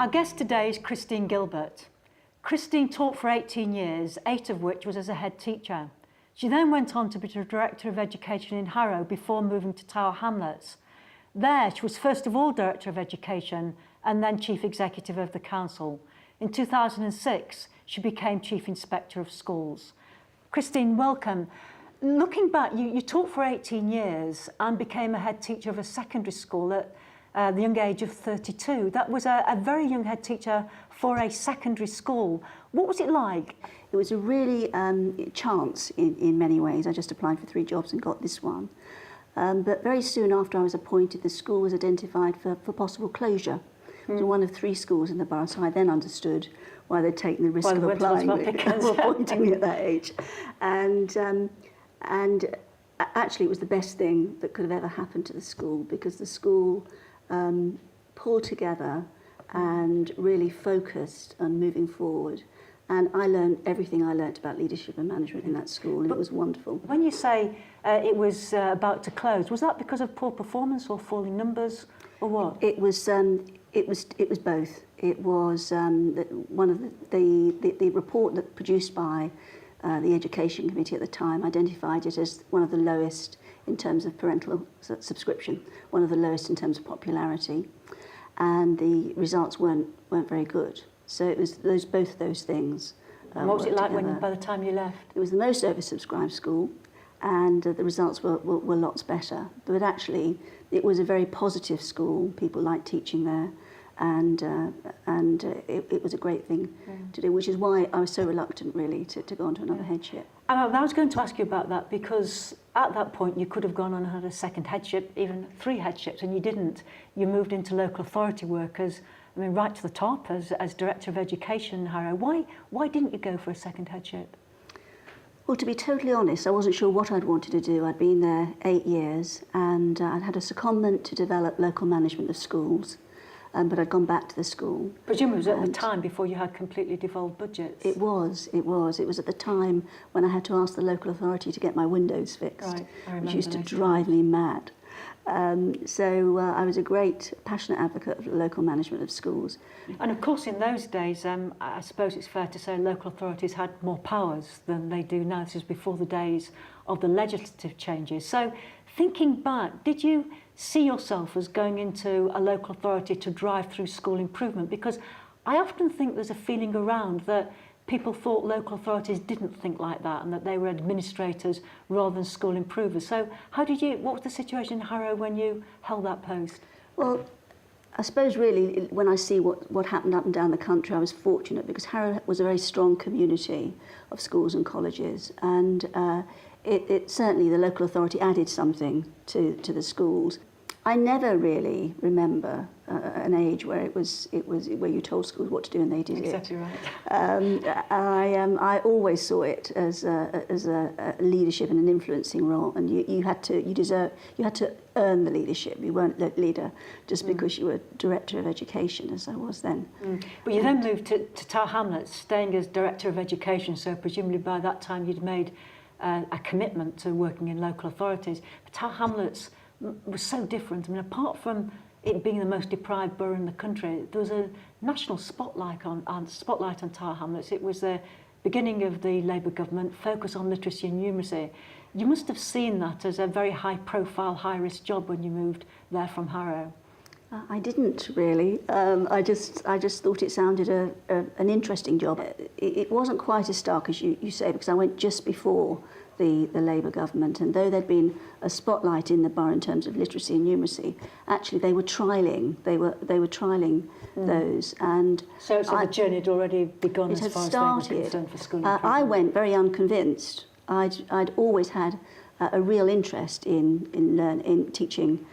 Our guest today is Christine Gilbert. Christine taught for 18 years, 8 of which was as a head teacher. She then went on to be the Director of Education in Harrow before moving to Tower Hamlets. There, she was first of all Director of Education and then Chief Executive of the Council. In 2006, she became Chief Inspector of Schools. Christine, welcome. Looking back, you taught for 18 years and became a head teacher of a secondary school at the young age of 32. That was a very young head teacher for a secondary school. What was it like? It was a really chance in many ways. I just applied for 3 jobs and got this one. But very soon after I was appointed, the school was identified for possible closure. It was one of 3 schools in the borough, so I then understood why they'd taken the risk of applying me, appointing me at that age. And actually it was the best thing that could have ever happened to the school, because the school pulled together and really focused on moving forward. And I learned everything I learnt about leadership and management in that school, and it was wonderful. When you say it was about to close, was that because of poor performance or falling numbers, or what? It was both. It was one of the report that produced by the Education Committee at the time identified it as one of the lowest in terms of parental subscription, one of the lowest in terms of popularity, and the results weren't very good. So it was both of those things. What was it like by the time you left? It was the most oversubscribed school, and the results were lots better. But actually, it was a very positive school. People liked teaching there, and it was a great thing to do, which is why I was so reluctant, really, to go on to another headship. And I was going to ask you about that, because at that point you could have gone on and had a second headship, even 3 headships, and you didn't. You moved into local authority work right to the top as Director of Education in Harrow. Why didn't you go for a second headship? Well, to be totally honest, I wasn't sure what I'd wanted to do. I'd been there 8 years, and I'd had a secondment to develop local management of schools, but I'd gone back to the school. Presumably it was at the time before you had completely devolved budgets. It was. It was at the time when I had to ask the local authority to get my windows fixed, which used to drive me mad. So I was a great, passionate advocate of local management of schools. And of course, in those days, I suppose it's fair to say local authorities had more powers than they do now. This is before the days of the legislative changes. So thinking back, did you see yourself as going into a local authority to drive through school improvement? Because I often think there's a feeling around that people thought local authorities didn't think like that, and that they were administrators rather than school improvers. So what was the situation in Harrow when you held that post? Well, I suppose really when I see what happened up and down the country, I was fortunate, because Harrow was a very strong community of schools and colleges, and it certainly, the local authority added something to the schools. I never really remember an age where it was where you told schools what to do and they did exactly it. Exactly right. I always saw it as a leadership and an influencing role, and you had to earn the leadership. You weren't the leader just because you were Director of Education, as I was then. But you then moved to Tower Hamlets, staying as Director of Education. So presumably by that time you'd made a commitment to working in local authorities. But Tower Hamlets was so different. Apart from it being the most deprived borough in the country, there was a national spotlight on Tower Hamlets. It was the beginning of the Labour government, focus on literacy and numeracy. You must have seen that as a very high-profile, high-risk job when you moved there from Harrow. I didn't really. I just thought it sounded an interesting job. It wasn't quite as stark as you say, because I went just before the Labour government, and though there'd been a spotlight in the borough in terms of literacy and numeracy, actually they were trialling those, and so the journey had already begun as far as they were concerned for school improvement. I went very unconvinced. I'd always had a real interest in teaching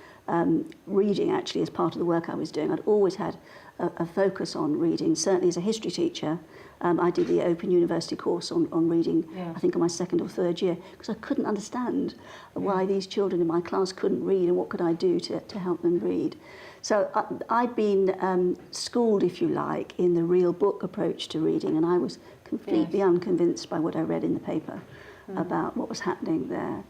reading, actually, as part of the work I was doing. I'd always had a focus on reading. Certainly as a history teacher, I did the Open University course on reading, I think in my 2nd or 3rd year, because I couldn't understand why these children in my class couldn't read, and what could I do to help them read. So I'd been schooled, if you like, in the real book approach to reading, and I was completely unconvinced by what I read in the paper about what was happening there.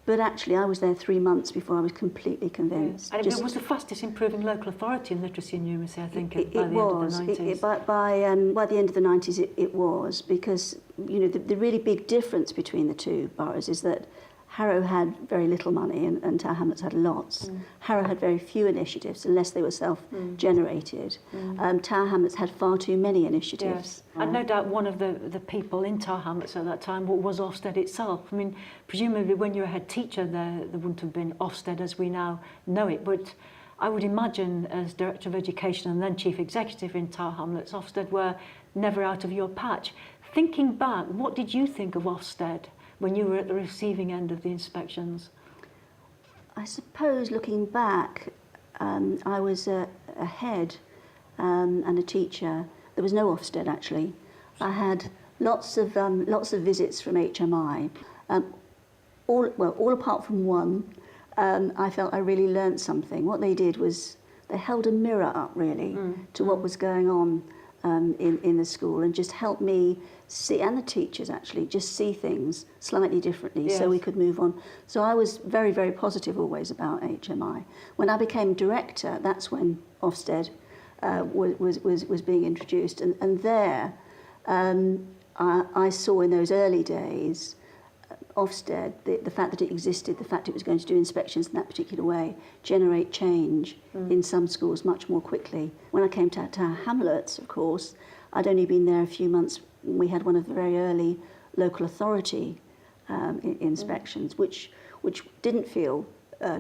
But actually, I was there 3 months before I was completely convinced. And it was the fastest improving local authority in literacy and numeracy, I think, by the end of the 90s. By the end of the 90s, it was, because the really big difference between the two boroughs is that Harrow had very little money and Tower Hamlets had lots. Harrow had very few initiatives, unless they were self-generated. Tower Hamlets had far too many initiatives. Yes. And no doubt one of the people in Tower Hamlets at that time was Ofsted itself. I mean, presumably when you were a head teacher, there wouldn't have been Ofsted as we now know it, but I would imagine as Director of Education and then Chief Executive in Tower Hamlets, Ofsted were never out of your patch. Thinking back, what did you think of Ofsted when you were at the receiving end of the inspections? I suppose looking back, I was a head and a teacher. There was no Ofsted actually. I had lots of visits from HMI. All apart from one. I felt I really learnt something. What they did was they held a mirror up really to what was going on in the school and just helped me see, and the teachers actually, just see things slightly differently so we could move on. So I was very, very positive always about HMI. When I became director, that's when Ofsted was being introduced. And there I saw in those early days Ofsted, the fact that it existed, the fact it was going to do inspections in that particular way, generate change in some schools much more quickly. When I came to Tower Hamlets, of course, I'd only been there a few months. We had one of the very early local authority inspections, which didn't feel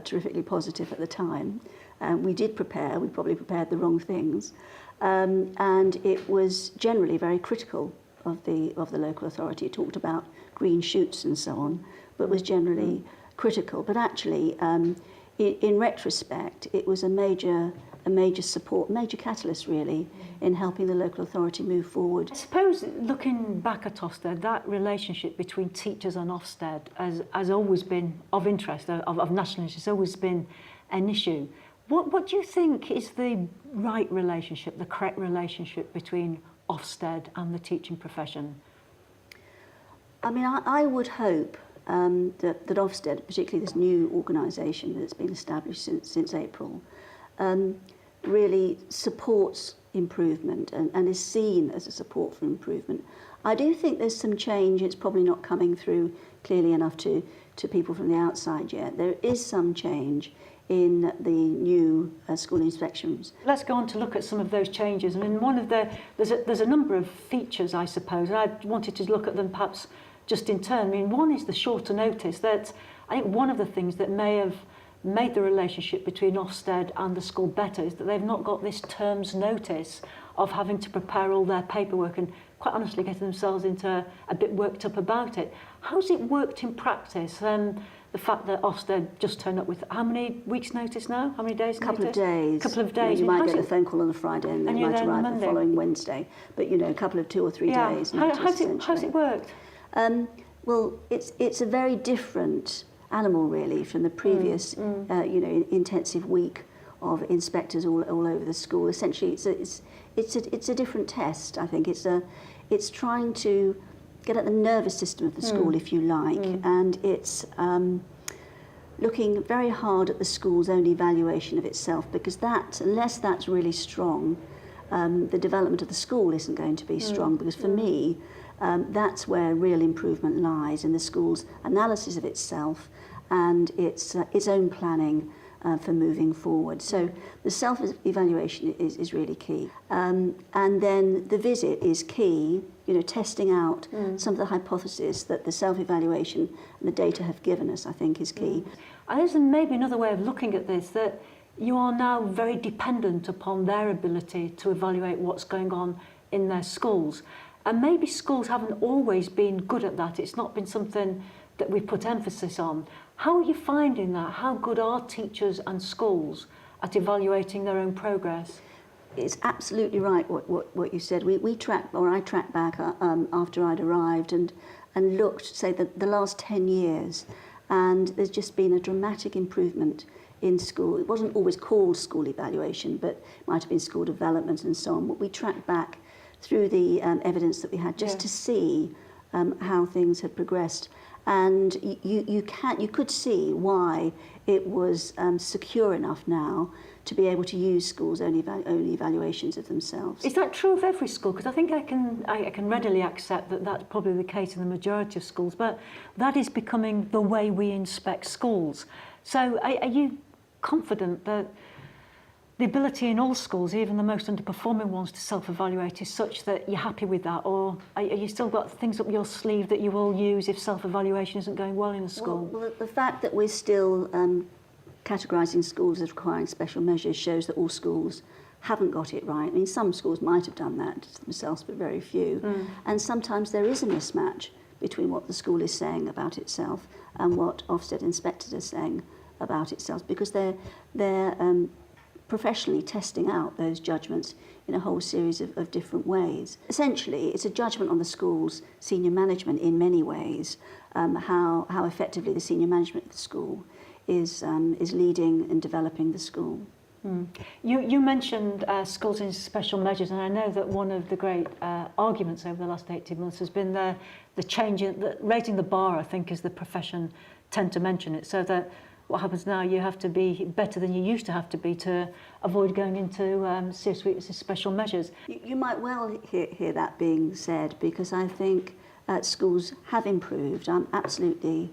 terrifically positive at the time. We did prepare, we probably prepared the wrong things, and it was generally very critical of the local authority. It talked about green shoots and so on, but was generally critical. But actually, in retrospect, it was a major support, major catalyst really, in helping the local authority move forward. I suppose looking back at Ofsted, that relationship between teachers and Ofsted has always been of interest, of national interest, has always been an issue. What do you think is the right relationship, the correct relationship between Ofsted and the teaching profession? I mean, I would hope that Ofsted, particularly this new organisation that's been established since April, really supports improvement and is seen as a support for improvement. I do think there's some change. It's probably not coming through clearly enough to people from the outside yet. There is some change in the new school inspections. Let's go on to look at some of those changes. I mean, there's a number of features, I suppose, and I wanted to look at them perhaps just in turn. I mean, one is the shorter notice. That's, I think, one of the things that may have made the relationship between Ofsted and the school better is that they've not got this term's notice of having to prepare all their paperwork and quite honestly getting themselves into a bit worked up about it. How's it worked in practice? The fact that Ofsted just turned up with how many weeks' notice now? How many days' Couple notice? of days. Couple of days. You might get a phone call on a Friday and they might arrive the following Wednesday. But a couple of 2 or 3 days. How's it worked? Well, it's a very different animal really from the previous intensive week of inspectors all over the school. Essentially, it's a different test. I think it's trying to get at the nervous system of the school, if you like, and it's looking very hard at the school's own evaluation of itself, because unless that's really strong, the development of the school isn't going to be strong. Because for me, that's where real improvement lies, in the school's analysis of itself and its own planning for moving forward. So the self-evaluation is really key. And then the visit is key, testing out some of the hypotheses that the self-evaluation and the data have given us, I think, is key. And there's maybe another way of looking at this, that you are now very dependent upon their ability to evaluate what's going on in their schools. And maybe schools haven't always been good at that. It's not been something that we put emphasis on. How are you finding that? How good are teachers and schools at evaluating their own progress? It's absolutely right what you said. I tracked back after I'd arrived and looked, say, the last 10 years, and there's just been a dramatic improvement in school. It wasn't always called school evaluation, but it might have been school development and so on. But we tracked back through the evidence that we had just to see how things had progressed. And you could see why it was secure enough now to be able to use schools' only evaluations of themselves. Is that true of every school? Because I think I can readily accept that that's probably the case in the majority of schools, but that is becoming the way we inspect schools. So are you confident that the ability in all schools, even the most underperforming ones, to self-evaluate is such that you're happy with that? Or are you still got things up your sleeve that you will use if self-evaluation isn't going well in a school? Well, the fact that we're still categorising schools as requiring special measures shows that all schools haven't got it right. I mean, some schools might have done that themselves, but very few. And sometimes there is a mismatch between what the school is saying about itself and what Ofsted inspectors are saying about itself, because they're professionally testing out those judgments in a whole series of different ways. Essentially, it's a judgment on the school's senior management in many ways, how effectively the senior management of the school is leading and developing the school. You mentioned schools in special measures, and I know that one of the great arguments over the last 18 months has been the change in raising the bar, I think, as the profession tend to mention it, so that what happens now, you have to be better than you used to have to be to avoid going into serious weaknesses, special measures. You might well hear that being said, because I think schools have improved. I'm absolutely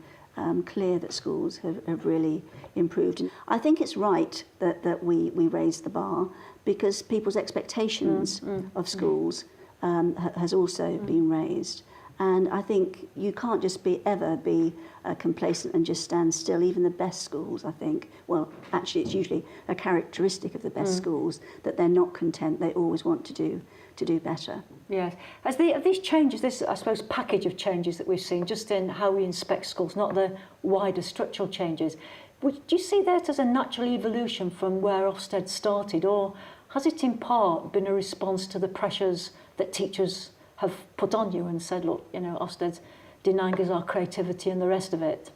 clear that schools have really improved. And I think it's right that we raise the bar, because people's expectations of schools has also been raised. And I think you can't just ever be complacent and just stand still. Even the best schools, I think, well, actually it's usually a characteristic of the best schools that they're not content. They always want to do better. Yes. Have these changes, this, I suppose, package of changes that we've seen just in how we inspect schools, not the wider structural changes, do you see that as a natural evolution from where Ofsted started, or has it in part been a response to the pressures that teachers have put on you and said, look, you know, Ofsted's denying us our creativity and the rest of it?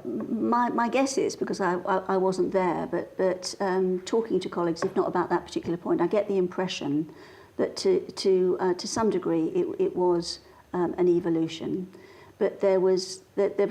My guess is, because I wasn't there, but talking to colleagues, if not about that particular point, I get the impression that to some degree it was an evolution, but there was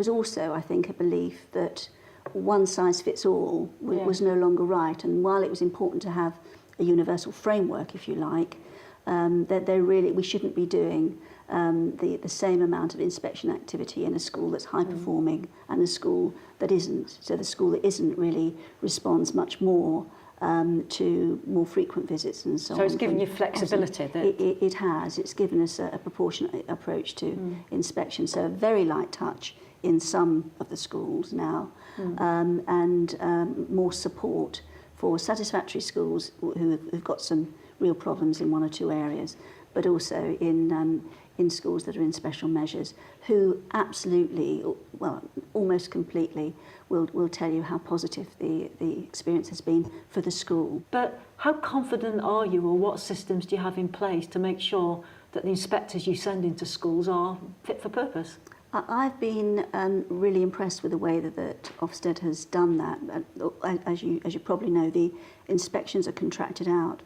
also, I think, a belief that one size fits all was no longer right, and while it was important to have a universal framework, if you like, that we shouldn't be doing the same amount of inspection activity in a school that's high performing and a school that isn't. So the school that isn't really responds much more to more frequent visits and so on. So it's given you flexibility? It has. It's given us a proportionate approach to inspection. So a very light touch in some of the schools now, and more support for satisfactory schools who have got some real problems in one or two areas, but also in schools that are in special measures, who absolutely, well, almost completely will tell you how positive the experience has been for the school. But how confident are you, or what systems do you have in place to make sure that the inspectors you send into schools are fit for purpose? I've been really impressed with the way that Ofsted has done that. As you probably know, the inspections are contracted out.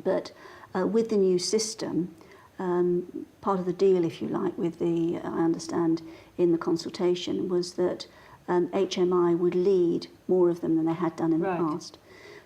But with the new system, part of the deal, if you like, with I understand in the consultation, was that HMI would lead more of them than they had done in the past.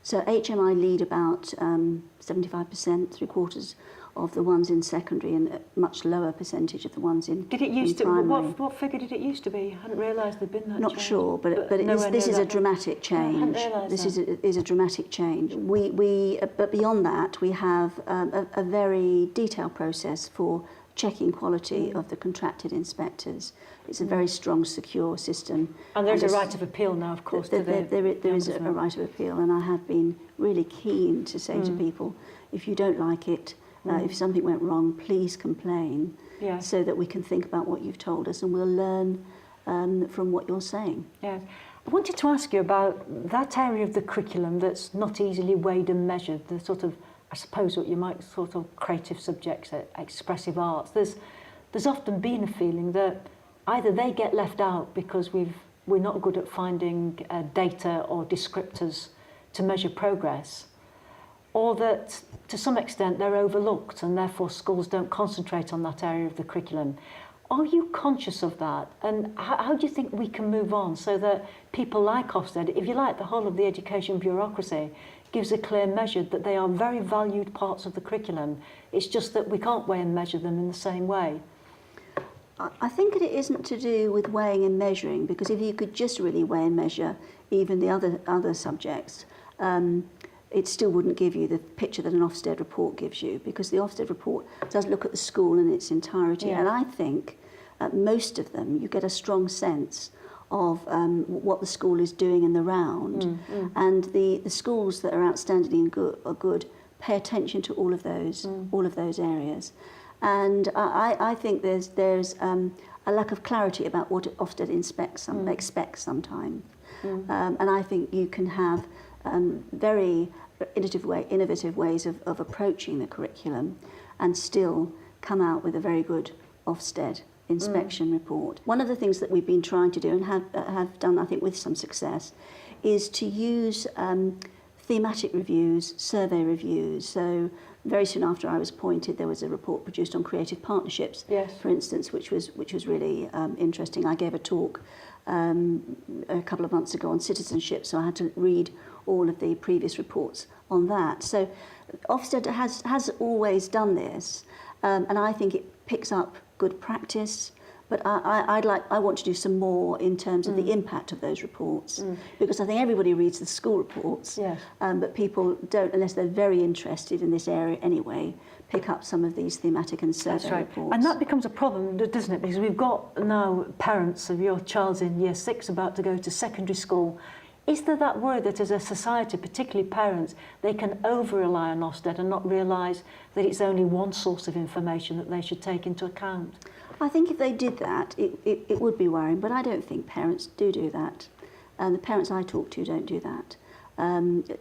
So HMI lead about 75%, three-quarters of the ones in secondary, and a much lower percentage of the ones in primary. Did it used to? What figure did it used to be? I hadn't realised there'd been that. Not change. Sure, but this is a dramatic change. This is a dramatic change. But beyond that, we have a very detailed process for checking quality of the contracted inspectors. It's a very strong, secure system. And there's a right of appeal now, of course. There is a right of appeal, and I have been really keen to say to people, if you don't like it, if something went wrong, please complain, so that we can think about what you've told us and we'll learn from what you're saying. Yes. I wanted to ask you about that area of the curriculum that's not easily weighed and measured, the sort of, I suppose, what you might sort of creative subjects, expressive arts. There's often been a feeling that either they get left out because we're not good at finding data or descriptors to measure progress, or that to some extent they're overlooked and therefore schools don't concentrate on that area of the curriculum. Are you conscious of that? And how do you think we can move on so that people like Ofsted, if you like, the whole of the education bureaucracy, gives a clear measure that they are very valued parts of the curriculum? It's just that we can't weigh and measure them in the same way. I think it isn't to do with weighing and measuring, because if you could just really weigh and measure even the other subjects, it still wouldn't give you the picture that an Ofsted report gives you, because the Ofsted report does look at the school in its entirety. Yeah. And I think at most of them you get a strong sense of what the school is doing in the round. And the schools that are outstanding and good pay attention to all of those areas. And I think there's a lack of clarity about what Ofsted expects sometimes. And I think you can have very innovative ways of approaching the curriculum and still come out with a very good Ofsted inspection report. One of the things that we've been trying to do, and have done, I think, with some success, is to use thematic reviews, survey reviews. So very soon after I was appointed, there was a report produced on creative partnerships, Yes. for instance, which was really interesting. I gave a talk a couple of months ago on citizenship, so I had to read all of the previous reports on that. So Ofsted has always done this, and I think it picks up good practice. But I want to do some more in terms of the impact of those reports, because I think everybody reads the school reports, Yes. but people don't, unless they're very interested in this area anyway, pick up some of these thematic and survey That's right. reports. And that becomes a problem, doesn't it? Because we've got now parents of your child's in year 6 about to go to secondary school. Is there that worry that as a society, particularly parents, they can over-rely on Ofsted and not realise that it's only one source of information that they should take into account? I think if they did that, it would be worrying, but I don't think parents do that. And the parents I talk to don't do that.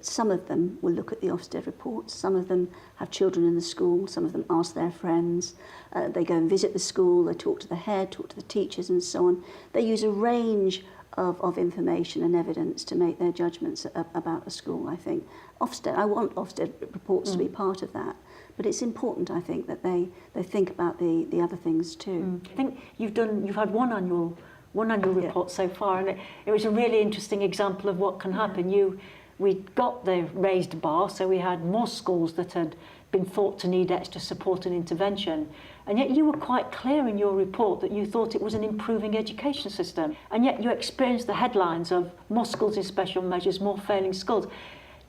Some of them will look at the Ofsted reports. Some of them have children in the school. Some of them ask their friends. They go and visit the school. They talk to the head, talk to the teachers and so on. They use a range of information and evidence to make their judgments about a school, I think. I want Ofsted reports to be part of that. But it's important, I think, that they think about the other things too. I think you've had one annual report so far, and it was a really interesting example of what can happen. We got the raised bar, so we had more schools that had been thought to need extra support and intervention. And yet you were quite clear in your report that you thought it was an improving education system. And yet you experienced the headlines of more schools in special measures, more failing schools.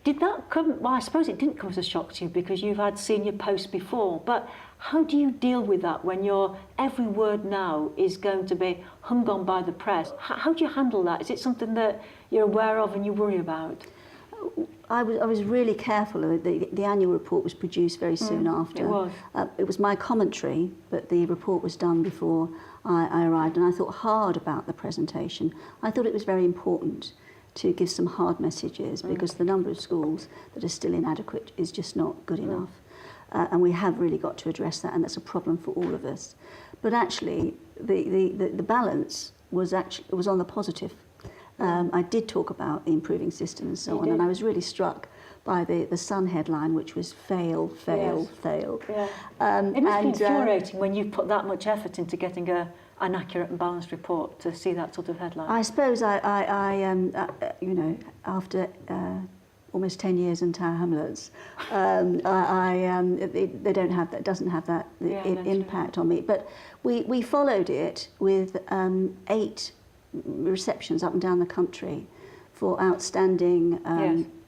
Did that come, well, I suppose it didn't come as a shock to you because you've had senior posts before, but how do you deal with that when your every word now is going to be hung on by the press? How do you handle that? Is it something that you're aware of and you worry about? I was really careful. The annual report was produced very soon after. It was. It was my commentary, but the report was done before I arrived, and I thought hard about the presentation. I thought it was very important to give some hard messages because the number of schools that are still inadequate is just not good enough. And we have really got to address that, and that's a problem for all of us. But actually, the balance was on the positive. I did talk about the improving system and so on, and I was really struck by the Sun headline, which was fail. Yeah. It must be infuriating when you put that much effort into getting an accurate and balanced report to see that sort of headline. I suppose you know, after almost 10 years in Tower Hamlets, they don't have that. Doesn't have that impact on me. But we followed it with 8 receptions up and down the country for outstanding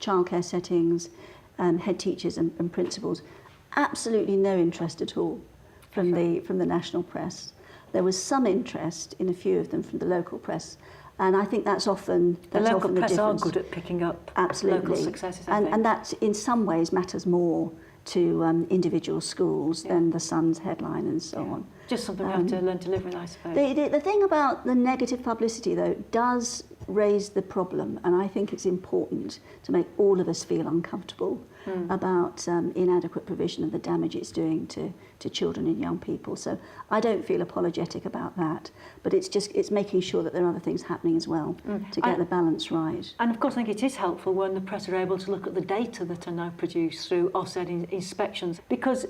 childcare settings, head teachers and principals. Absolutely no interest at all from the national press. There was some interest in a few of them from the local press, and I think that's often the local press difference. are good at picking up Absolutely. local successes, I think. And that in some ways matters more to individual schools than the Sun's headline and so on. Just something we have to learn to live with, I suppose. The thing about the negative publicity, though, does raise the problem, and I think it's important to make all of us feel uncomfortable about inadequate provision and the damage it's doing to children and young people. So I don't feel apologetic about that, but it's making sure that there are other things happening as well to get the balance right. And of course, I think it is helpful when the press are able to look at the data that are now produced through Ofsted inspections, because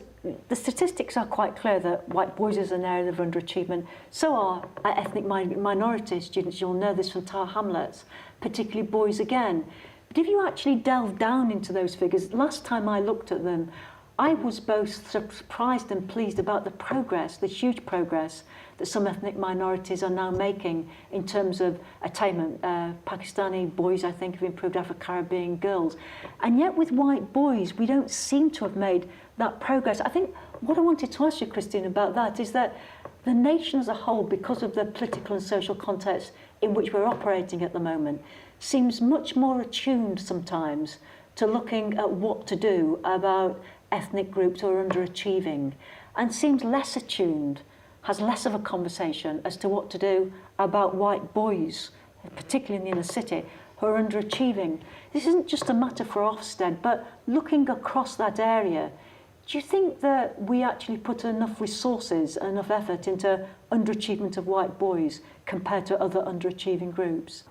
the statistics are quite clear that white boys is an area of underachievement. So are ethnic minority students. You'll know this from Tower Hamlets, particularly boys again. But if you actually delve down into those figures, last time I looked at them, I was both surprised and pleased about the progress, the huge progress that some ethnic minorities are now making in terms of attainment. Pakistani boys, I think, have improved, Afro-Caribbean girls. And yet with white boys, we don't seem to have made that progress. I think what I wanted to ask you, Christine, about that is that the nation as a whole, because of the political and social context in which we're operating at the moment, seems much more attuned sometimes to looking at what to do about ethnic groups who are underachieving, and seems less attuned, has less of a conversation as to what to do about white boys, particularly in the inner city, who are underachieving. This isn't just a matter for Ofsted, but looking across that area, do you think that we actually put enough resources, enough effort into underachievement of white boys compared to other underachieving groups?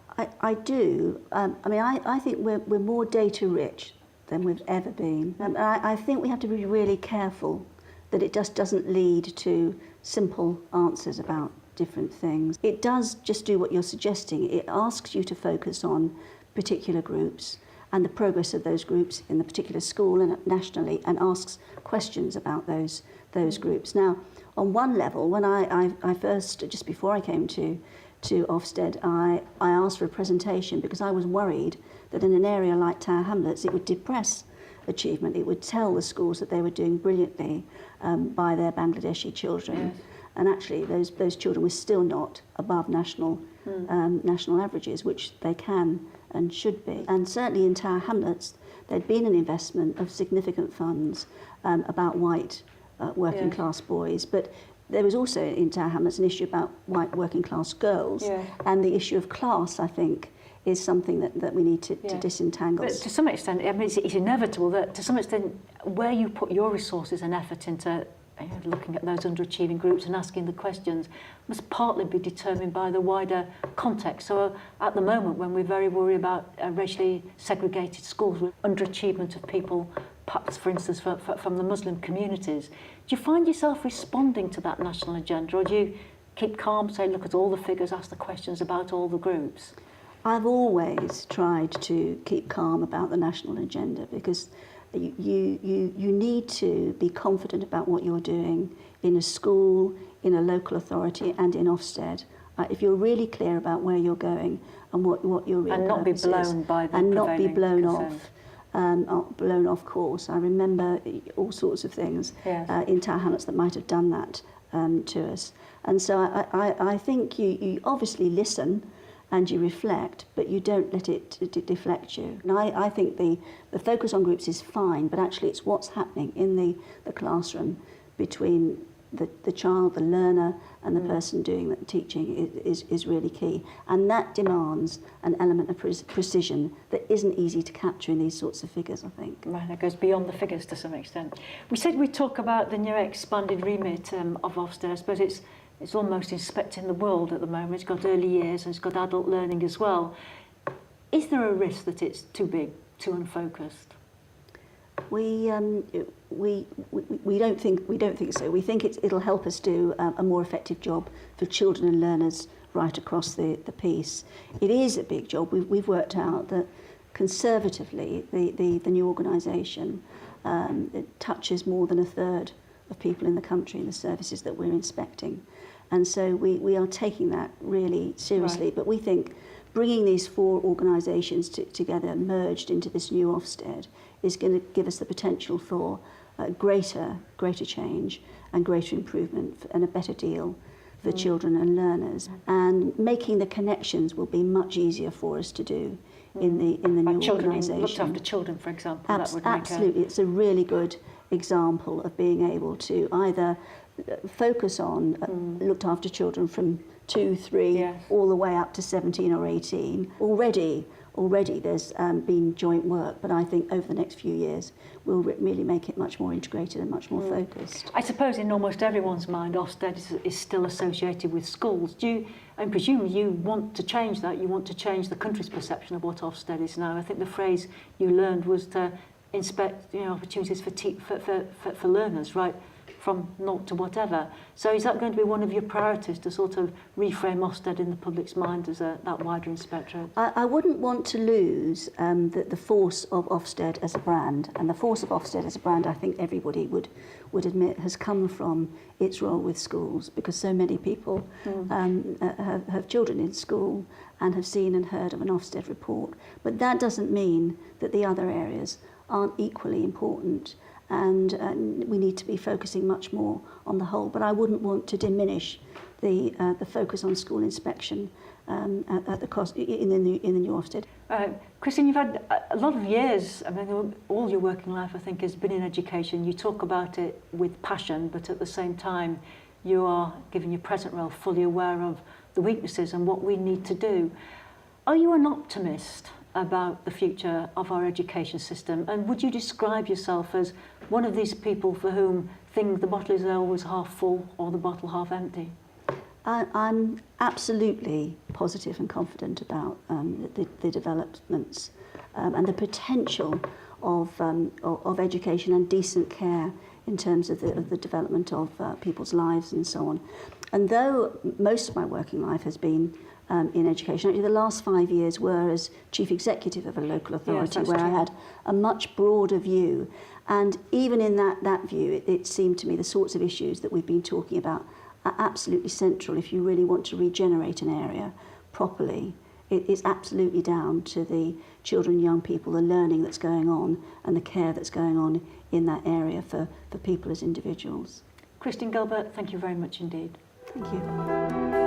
I do. I think we're more data rich than we've ever been. I think we have to be really careful that it just doesn't lead to simple answers about different things. It does just do what you're suggesting. It asks you to focus on particular groups and the progress of those groups in the particular school and nationally, and asks questions about those groups. Now, on one level, when I first, just before I came to Ofsted, I asked for a presentation because I was worried that in an area like Tower Hamlets, it would depress achievement. It would tell the schools that they were doing brilliantly by their Bangladeshi children. Yes. And actually, those children were still not above national averages, which they can and should be. And certainly in Tower Hamlets, there'd been an investment of significant funds about white working class boys, but there was also in Tower Hamlets an issue about white working class girls, and the issue of class, I think, is something that we need to disentangle. But to some extent, I mean, it's inevitable that to some extent where you put your resources and effort into looking at those underachieving groups and asking the questions must partly be determined by the wider context. So at the moment, when we're very worried about racially segregated schools with underachievement of people, perhaps for instance from the Muslim communities, do you find yourself responding to that national agenda, or do you keep calm, say, look at all the figures, ask the questions about all the groups? I've always tried to keep calm about the national agenda, because you need to be confident about what you're doing in a school, in a local authority, and in Ofsted. If you're really clear about where you're going and what your real purpose is, and not be blown by the and not be blown concern. blown off course. I remember all sorts of things in Tower Hamlets that might have done that to us. And so I think you obviously listen and you reflect, but you don't let it deflect you. And I think the focus on groups is fine, but actually it's what's happening in the classroom between the child, the learner, and the person doing the teaching is really key. And that demands an element of precision that isn't easy to capture in these sorts of figures, I think. Right, that goes beyond the figures to some extent. We said we'd talk about the new expanded remit of Ofsted. I suppose it's almost inspecting the world at the moment. It's got early years and it's got adult learning as well. Is there a risk that it's too big, too unfocused? We don't think so. We think it'll help us do a more effective job for children and learners right across the piece. It is a big job. We've worked out that conservatively the new organisation it touches more than a third of people in the country in the services that we're inspecting. And so we are taking that really seriously. Right. But we think bringing these four organisations together, merged into this new Ofsted, is going to give us the potential for greater change and greater improvement and a better deal for children and learners. And making the connections will be much easier for us to do in the new organisation. Looked after children, for example. Absolutely, it's a really good example of being able to either focus on looked after children from 2, 3, all the way up to 17 or 18. Already already there's been joint work, but I think over the next few years we'll really make it much more integrated and much more focused. I suppose in almost everyone's mind, Ofsted is still associated with schools. I presume you want to change that. You want to change the country's perception of what Ofsted is now. I think the phrase you learned was to inspect, opportunities for learners, right, from naught to whatever. So is that going to be one of your priorities, to sort of reframe Ofsted in the public's mind as that wider inspectorate? I wouldn't want to lose the force of Ofsted as a brand, and the force of Ofsted as a brand, I think everybody would admit, has come from its role with schools, because so many people have children in school and have seen and heard of an Ofsted report. But that doesn't mean that the other areas aren't equally important, and we need to be focusing much more on the whole. But I wouldn't want to diminish the focus on school inspection at the cost in the new Ofsted. Christine, you've had a lot of years, I mean, all your working life, I think, has been in education. You talk about it with passion, but at the same time, you are, given your present role, fully aware of the weaknesses and what we need to do. Are you an optimist about the future of our education system? And would you describe yourself as one of these people for whom the bottle is always half full or the bottle half empty? I'm absolutely positive and confident about the developments and the potential of education and decent care in terms of the development of people's lives and so on. And though most of my working life has been in education, actually the last 5 years were as chief executive of a local authority, yes, where true. I had a much broader view. And even in that view, it seemed to me the sorts of issues that we've been talking about are absolutely central if you really want to regenerate an area properly. It's absolutely down to the children and young people, the learning that's going on and the care that's going on in that area for people as individuals. Christine Gilbert, thank you very much indeed. Thank you.